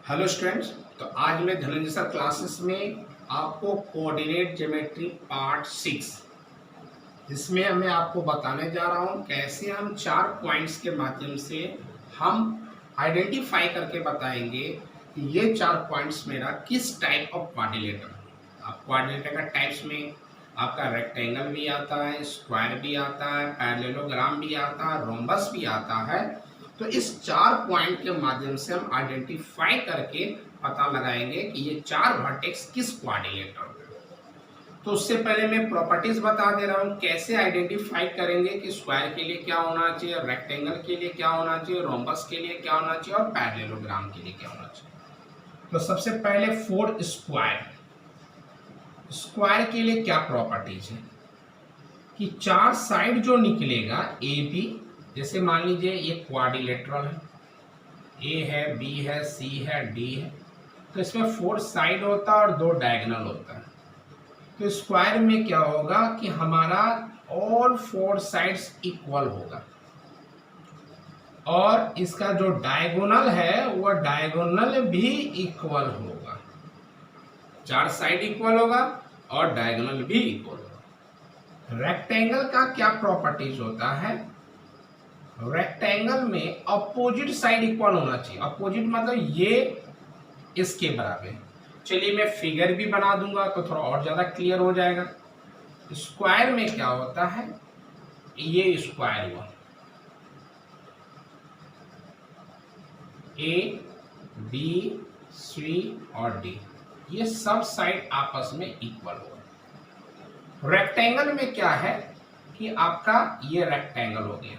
Hello students. तो आज मैं धनंजय सर क्लासेस में आपको कोऑर्डिनेट ज्योमेट्री पार्ट 6 इसमें मैं आपको बताने जा रहा हूं कैसे हम 4 पॉइंट्स के माध्यम से हम आइडेंटिफाई करके बताएंगे कि ये 4 पॉइंट्स मेरा किस टाइप ऑफ क्वाड्रिलेटर। आप क्वाड्रिलेटर का टाइप्स में आपका रेक्टेंगल भी आता है, स्क्वायर भी आता है, पैरेललोग्राम भी आता है, रोम्बस भी आता है। तो इस 4 पॉइंट के माध्यम से हम आइडेंटिफाई करके पता लगाएंगे कि ये 4 वर्टेक्स किस क्वाड्रिलेटर में। तो उससे पहले मैं प्रॉपर्टीज बता दे रहा हूँ कैसे आइडेंटिफाई करेंगे कि स्क्वायर के लिए क्या होना चाहिए, रेक्टेंगल के लिए क्या होना चाहिए, रोम्बस के लिए क्या होना चाहिए और पैरेललोग्राम के लिए क्या होना चाहिए। तो सबसे पहले फॉर स्क्वायर के लिए क्या प्रॉपर्टीज है कि 4 साइड जो निकलेगा ए बी, जैसे मान लीजिए ये क्वाड्रिलेटरल है, ए है, बी है, सी है, डी है, तो इसमें 4 साइड होता है और 2 डायगोनल होता है। तो स्क्वायर में क्या होगा कि हमारा ऑल 4 साइड्स इक्वल होगा और इसका जो डायगोनल है वो डायगोनल भी इक्वल होगा। 4 साइड इक्वल होगा और डायगोनल भी इक्वल होगा। रेक्टेंगल का क्या प्रॉपर्टीज होता है? रेक्टेंगल में अपोजिट साइड इक्वल होना चाहिए। अपोजिट मतलब ये इसके बराबर। चलिए मैं फिगर भी बना दूंगा तो थोड़ा और ज्यादा क्लियर हो जाएगा। स्क्वायर में क्या होता है, ये स्क्वायर हुआ, ए बी सी और डी, ये सब साइड आपस में इक्वल होगा। रेक्टेंगल में क्या है कि आपका ये रेक्टेंगल हो गया,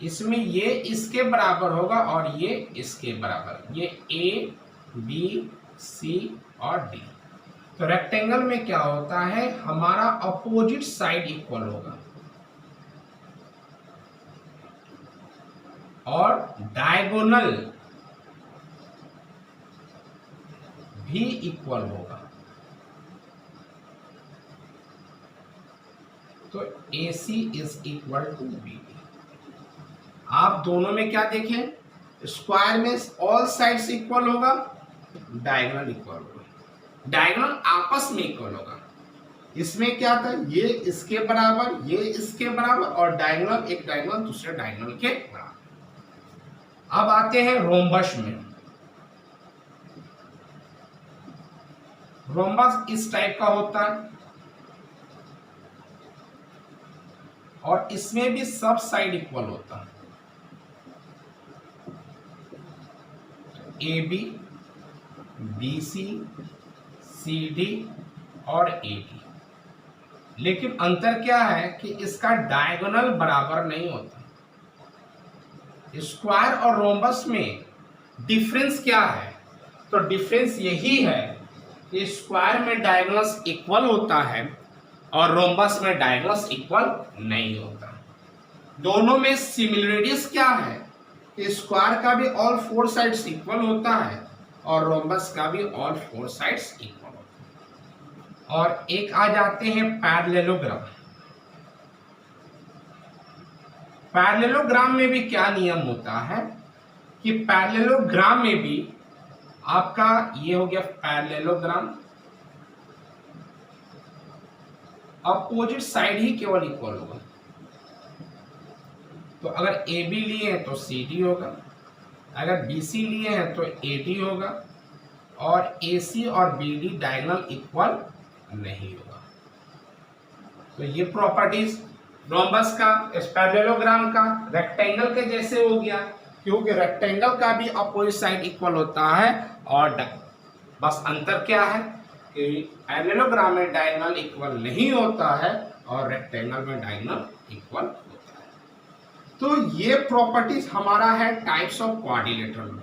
इसमें ये इसके बराबर होगा और ये इसके बराबर, ये ए बी सी और डी। तो रेक्टेंगल में क्या होता है, हमारा अपोजिट साइड इक्वल होगा और डायगोनल भी इक्वल होगा। तो AC is equal to B. आप दोनों में क्या देखें, स्क्वायर में ऑल साइड्स इक्वल होगा, डायगोनल इक्वल होगा, डायगोनल आपस में इक्वल होगा। इसमें क्या था, ये इसके बराबर, ये इसके बराबर और डायगोनल एक डायगोनल दूसरे डायगोनल के बराबर। अब आते हैं रोम्बस में। रोम्बस इस टाइप का होता है और इसमें भी सब साइड इक्वल होता है। A B, B C, C D और ए डी। लेकिन अंतर क्या है कि इसका डायगोनल बराबर नहीं होता। स्क्वायर और रोम्बस में डिफरेंस क्या है, तो डिफरेंस यही है कि स्क्वायर में डायगोनल्स इक्वल होता है और रोम्बस में डायगोनल्स इक्वल नहीं होता। दोनों में सिमिलरिटीज क्या है कि स्क्वायर का भी ऑल 4 साइड्स इक्वल होता है और रोम्बस का भी ऑल 4 साइड्स इक्वल होता है। और एक आ जाते हैं पैरेललोग्राम। पैरेललोग्राम में भी क्या नियम होता है कि पैरेललोग्राम में भी आपका ये हो गया पैरेललोग्राम, अपोजिट साइड ही केवल इक्वल होगा। तो अगर ए बी लिए हैं तो सी डी होगा, अगर बी सी लिए हैं तो ए डी होगा और ए सी और बी डी डायगोनल इक्वल नहीं होगा। तो ये प्रॉपर्टीज रोम्बस का, पैरेललोग्राम का, रेक्टेंगल के जैसे हो गया, क्योंकि रेक्टेंगल का भी अपोजिट साइड इक्वल होता है और बस अंतर क्या है कि पैरेललोग्राम में डायगोनल इक्वल नहीं होता है और रेक्टेंगल में डायगोनल इक्वल होता है। तो ये प्रॉपर्टीज हमारा है टाइप्स ऑफ क्वाड्रिलेटर में।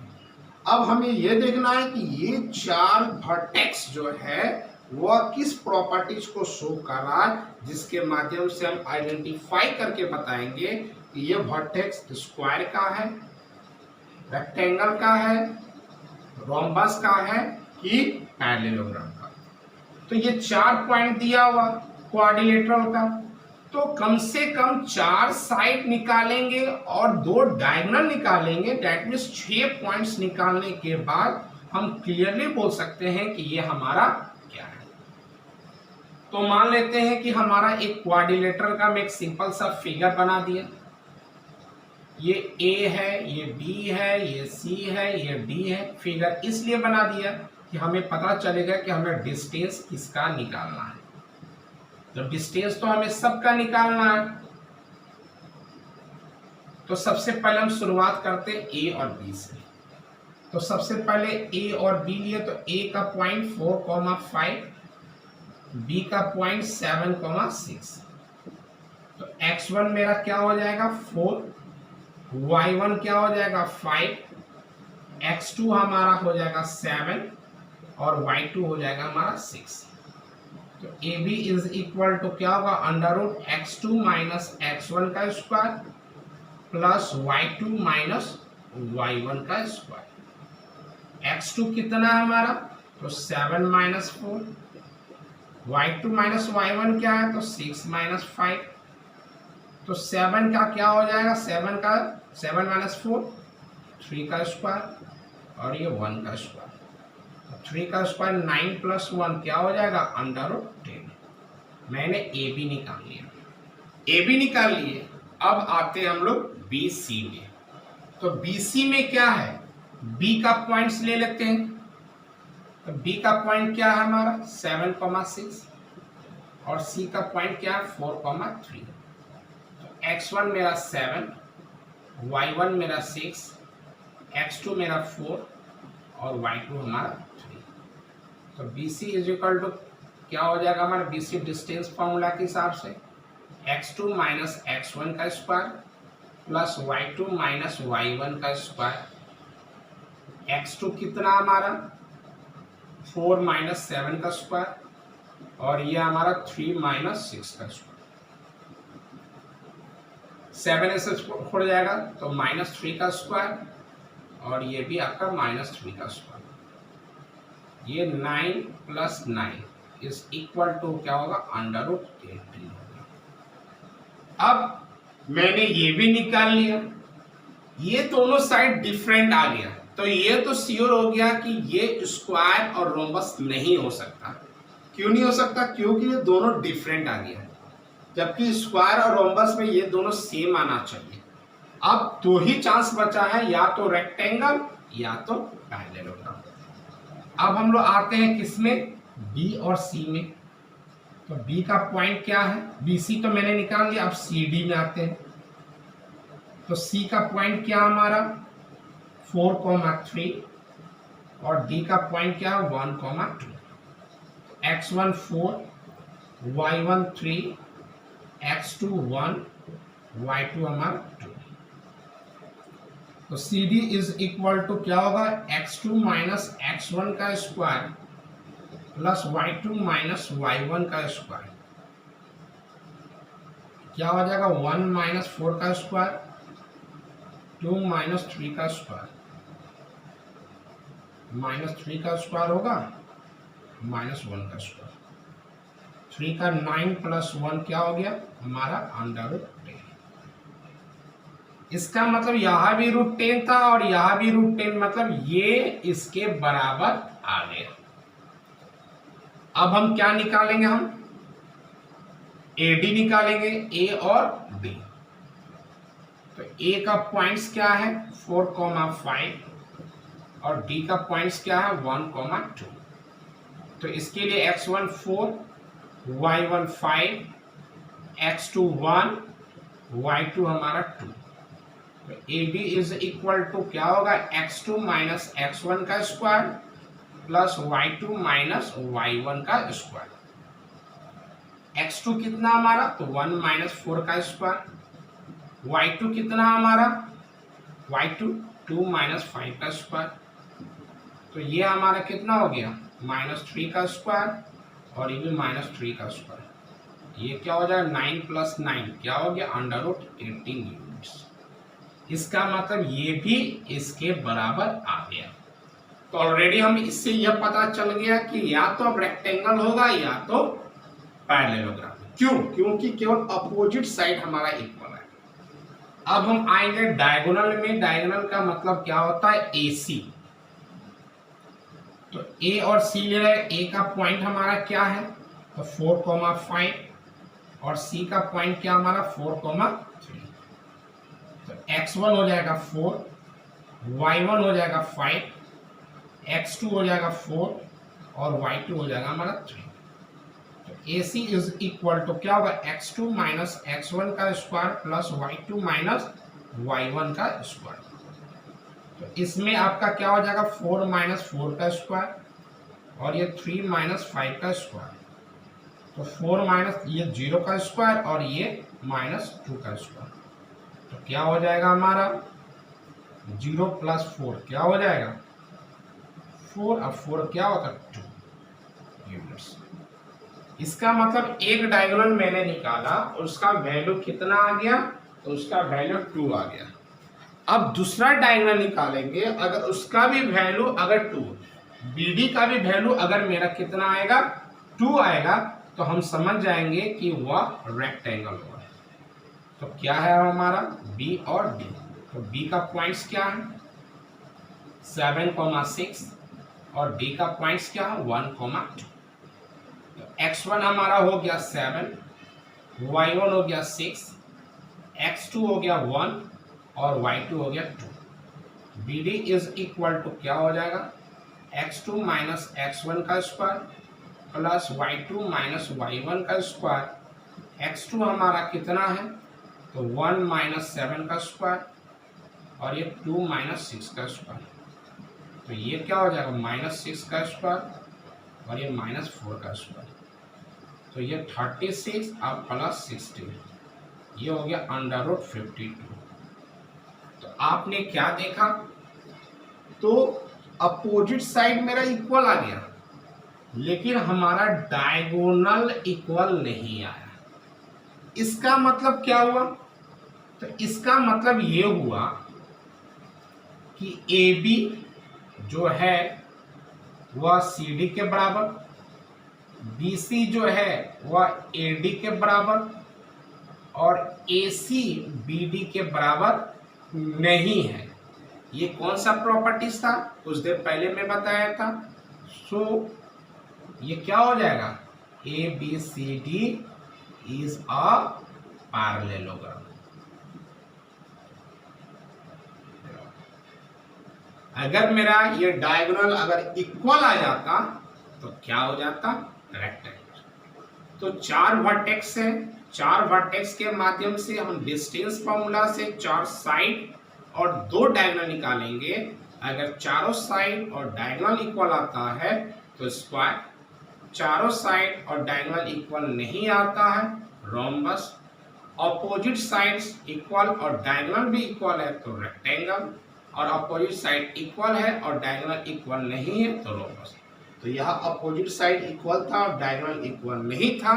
अब हमें ये देखना है कि ये 4 वर्टेक्स जो है वह किस प्रॉपर्टीज को शो कर रहा है, जिसके माध्यम से हम आइडेंटिफाई करके बताएंगे कि ये वर्टेक्स स्क्वायर का है, रेक्टेंगल का है, रोम्बस का है कि पैरेललोग्राम का। तो ये 4 पॉइंट दिया हुआ क्वाड्रिलेटरल का, तो कम से कम 4 साइड निकालेंगे और 2 डायगोनल निकालेंगे। दैट मीन्स 6 पॉइंट्स निकालने के बाद हम क्लियरली बोल सकते हैं कि ये हमारा क्या है। तो मान लेते हैं कि हमारा एक क्वाड्रिलेटरल का मैं एक सिंपल सा फिगर बना दिया। ये ए है, ये बी है, ये सी है, ये डी है। फिगर इसलिए बना दिया कि हमें पता चलेगा कि हमें डिस्टेंस किसका निकालना है। तो डिस्टेंस तो हमें सबका निकालना है। तो सबसे पहले हम शुरुआत करते हैं ए और बी से। तो सबसे पहले ए और बी लिए, तो ए का पॉइंट 4,5, बी का पॉइंट 7,6। तो x1 मेरा क्या हो जाएगा 4, y1 क्या हो जाएगा 5, x2 हमारा हो जाएगा 7 और y2 हो जाएगा हमारा 6। तो A B is equal to क्या होगा √x2 माइनस x1 का square plus y2 minus y1 का स्क्वायर। x2 कितना है हमारा, तो 7 माइनस 4, y2 माइनस y1 क्या है, तो 6 माइनस 5। तो 7 का क्या हो जाएगा, 7 माइनस 4 3 का स्क्वायर और ये 1 का स्क्वायर। तो 3 का स्क्वायर 9 प्लस 1 क्या हो जाएगा √10। मैंने ए बी निकाल लिया, ए बी निकाल लिए। अब आते हैं हम लोग बी सी में। तो बी सी में क्या है, बी का पॉइंट्स ले लेते हैं। तो बी का पॉइंट क्या है हमारा 7,6 और सी का पॉइंट क्या है 4,3। तो x1 मेरा 7, y1 मेरा 6, x2 मेरा 4 और y2 हमारा 3। तो BC इज इक्वल टू क्या हो जाएगा हमारा BC डिस्टेंस फॉर्मूला के हिसाब से x2 माइनस x1 का square plus y2 minus y1 का स्क्वायर। x2 कितना हमारा 4 माइनस 7 का स्क्वायर और ये हमारा 3 माइनस 6 का स्क्वायर। 7 ऐसे छोड़ जाएगा तो -3 का स्क्वायर और ये भी आपका -3 का स्क्वायर। ये 9 प्लस 9 इज इक्वल टू क्या होगा √18 होगा। अब मैंने ये भी निकाल लिया, ये दोनों साइड डिफरेंट आ गया। तो ये तो श्योर हो गया कि ये स्क्वायर और रोम्बस नहीं हो सकता। क्यों नहीं हो सकता, क्योंकि ये दोनों डिफरेंट आ गया, जबकि स्क्वायर और रोम्बस में ये दोनों सेम आना चाहिए। अब दो ही चांस बचा है, या तो रेक्टेंगल या तो पैरेललोग्राम। अब हम लोग आते हैं किसमें, बी और सी में। तो बी का पॉइंट क्या है, बी सी तो मैंने निकाल लिया। अब सी डी में आते हैं। तो सी का पॉइंट क्या हमारा 4,3 और डी का पॉइंट क्या है 1,2। x1 4, y1 3, x2 1, y2 हमारा 2। तो C D is equal to क्या होगा x2 माइनस x1 का square plus y2 minus y1 का स्क्वायर। क्या हो जाएगा 1 माइनस 4 का स्क्वायर, 2 माइनस 3 का स्क्वायर, -3 का स्क्वायर होगा -1 का स्क्वायर। 3 का 9 प्लस 1 क्या हो गया हमारा √10। इसका मतलब यहाँ भी √10 था और यहाँ भी √10, मतलब ये इसके बराबर आ गया। अब हम क्या निकालेंगे, हम AD निकालेंगे, A और B। तो A का पॉइंट्स क्या है 4,5 और D का पॉइंट्स क्या है 1,2। तो इसके लिए x1 4, y1 5, x2 1, y2 हमारा 2। तो AB इज इक्वल टू क्या होगा x2 माइनस x1 का square plus y2 minus y1 का स्क्वायर। x2 कितना हमारा, तो 1 माइनस 4 का स्क्वायर। y2 कितना हमारा, y2 2 माइनस 5 का स्क्वायर। तो ये हमारा कितना हो गया -3 का स्क्वायर और ये भी -3 का स्क्वायर। ये क्या हो जाएगा 9 प्लस 9 क्या हो गया √18 यूनिट्स। इसका मतलब ये भी इसके बराबर आ गया। तो ऑलरेडी हम इससे यह पता चल गया कि या तो अब रेक्टेंगल होगा या तो पैरेललोग्राम। क्यों, क्योंकि केवल अपोजिट साइड हमारा इक्वल है। अब हम आएंगे डायगोनल में। डायगोनल का मतलब क्या होता है AC। तो ए और सी ले रहे हैं। ए का पॉइंट हमारा क्या है, तो 4,5 और सी का पॉइंट क्या हमारा 4,3। तो x1 हो जाएगा 4, y1 हो जाएगा 5, x2 हो जाएगा 4 और y2 हो जाएगा हमारा 3। तो AC इज इक्वल टू क्या होगा, x2 माइनस x1 का square plus y2 minus y1 का स्क्वायर। तो इसमें आपका क्या हो जाएगा 4 माइनस 4 का स्क्वायर और ये 3 माइनस 5 का स्क्वायर। तो 4 माइनस ये 0 का स्क्वायर और ये माइनस 2 का स्क्वायर। तो क्या हो जाएगा हमारा 0 प्लस 4 क्या हो जाएगा 4, अब 4 क्या होगा 2 यूनिट्स। इसका मतलब एक डायगोनल मैंने निकाला और उसका वैल्यू कितना आ गया, तो उसका वैल्यू 2 आ गया। अब दूसरा डायगोनल निकालेंगे, अगर उसका भी वैल्यू अगर 2, BD का भी वैल्यू अगर मेरा कितना आएगा 2 आएगा, तो हम समझ जाएंगे कि वह रेक्टेंगल होगा। तो क्या है हमारा B और D। तो B का पॉइंट्स क्या है 7,6 और D का पॉइंट्स क्या है 1,2। तो x1 हमारा हो गया 7, y1 हो गया 6, x2 हो गया 1 और y2 हो गया 2। BD इज इक्वल टू क्या हो जाएगा x2 माइनस x1 का square plus y2 minus y1 का स्क्वायर। x2 हमारा कितना है, तो 1 माइनस 7 का स्क्वायर और ये 2 माइनस 6 का स्क्वायर। तो ये क्या हो जाएगा माइनस 6 का स्क्वायर और ये माइनस 4 का स्क्वायर। तो ये 36 और प्लस 16, ये हो गया √52। तो आपने क्या देखा, तो अपोजिट साइड मेरा इक्वल आ गया, लेकिन हमारा डायगोनल इक्वल नहीं आया। इसका मतलब क्या हुआ, तो इसका मतलब ये हुआ कि AB जो है वह CD के बराबर, BC जो है वह AD के बराबर और AC BD के बराबर नहीं है। ये कौन सा प्रॉपर्टीज था, कुछ देर पहले मैं बताया था। सो ये क्या हो जाएगा ABCD इज अ पैरेललोग्राम। अगर मेरा ये डायगोनल अगर इक्वल आ जाता तो क्या हो जाता रेक्टेंगल। तो 4 वर्टेक्स है, 4 वर्टेक्स के माध्यम से हम डिस्टेंस फॉर्मूला से 4 साइड और 2 डायगोनल निकालेंगे। अगर चारों साइड और डायगोनल इक्वल आता है तो स्क्वायर, चारों साइड और डायगोनल इक्वल नहीं आता है रोम्बस, अपोजिट साइड्स इक्वल और डायगोनल भी इक्वल है तो रेक्टेंगल, और अपोजिट साइड इक्वल है और डायगोनल इक्वल नहीं है तो रोम्बस। तो यह अपोजिट साइड इक्वल था और डायगोनल इक्वल नहीं था,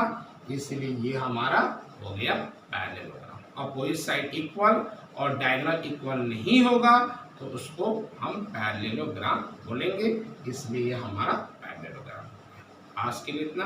इसलिए ये हमारा हो गया पैरेललोग्राम। अपोजिट साइड इक्वल और डायगोनल इक्वल नहीं होगा तो उसको हम पैरेललोग्राम बोलेंगे, इसलिए ये हमारा पैरेललोग्राम। आज के लिए इतना।